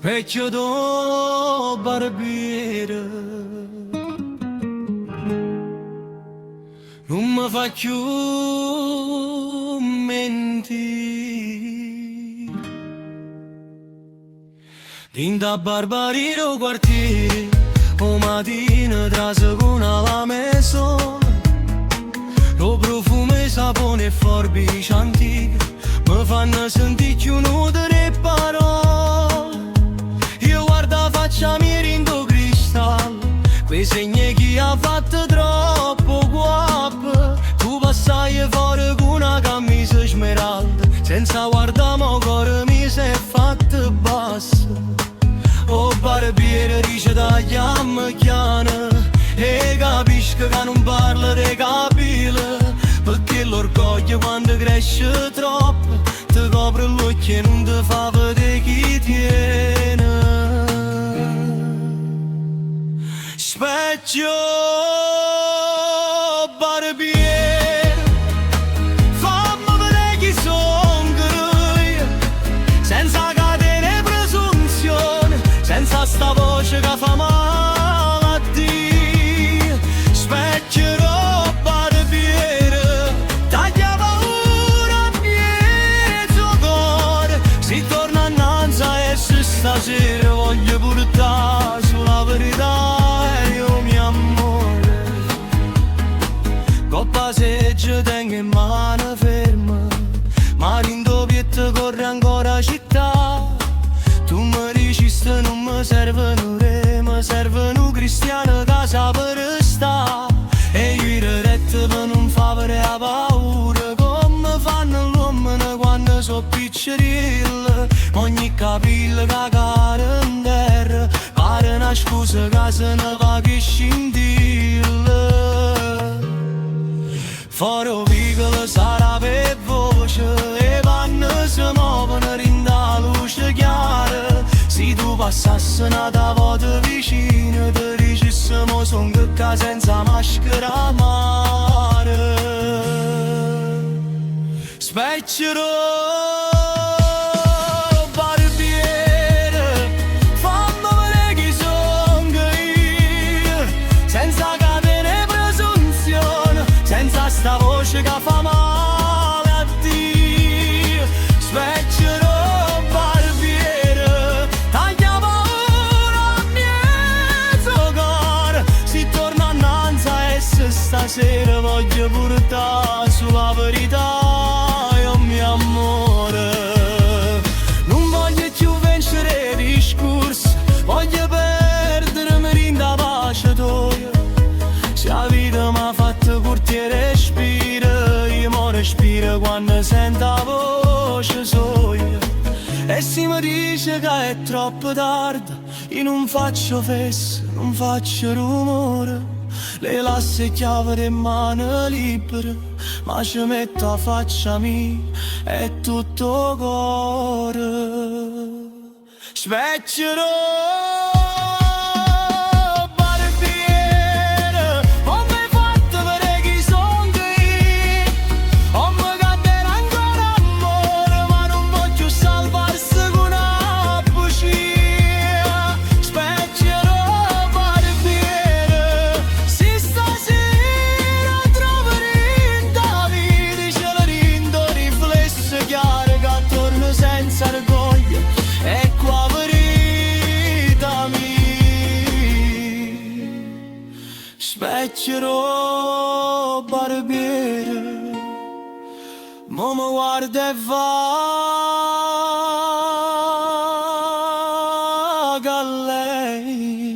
Specchio do barbiere, non mi fa più mentire. Dinda barbarino quartiere, o mattina trase con la maison. Lo profumo e sapone e forbici antiche mi fanno sentire più nude le parole. Io guarda faccia mia rindo cristallo, quei segni che ha fatto troppo guapo. Tu passai fuori con una camisa smeralda, senza guardare ma cuore mi sei fatto basso. Oh barbiere dice tagliamo chiana, e capisco che non parla di capire, perché l'orgoglio quando cresce troppo ti copre l'occhio e non ti fa vedere chi tiene. Specchio barbiere, fammi vedere chi sono io, senza catene e presunzione, senza sta voce che fa male a Dio. Specchio barbiere, taglia paura a mezzo cuore, si torna innanzi e se stasera voglio portare sulla verità. Coppa seggia tengo in mano ferma, ma rindovietto corre ancora città. Tu mi dici sta non mi servono re, mi servono cristiano che sa per sta. E io diretto per non fare la paura, come fanno l'uomo quando so piccerille. Ogni capilla che cade in terra, pare una scusa che se ne va che scintilla. Foro piccolo sarà per voce, e panne si muovono rinda luce chiara. Se tu passassi un'altra volta vicino, ti dicessimo son che senza maschera mare. Specchio barbiere, fammi vedere chi sono io, senza catene e presunzione, senza sta voce che fa male a Dio. Specchio barbiere, taglia paura a mezzo cuore, si torna innanzi e se stasera voglio portare sulla verità. Io mio amore, non voglio più vincere discorsi, voglio perdermi rinda pace tua. Se la vita m'ha fatto portiere respira, io mo respiro quando sento la voce sua. E se mi dice che è troppo tardi, io non faccio festa, non faccio rumore. Le lascio chiave di mano libere, ma ci metto a faccia mia e tutto cuore. Specchio Specchio barbiere, mo mi guarda e va a lei.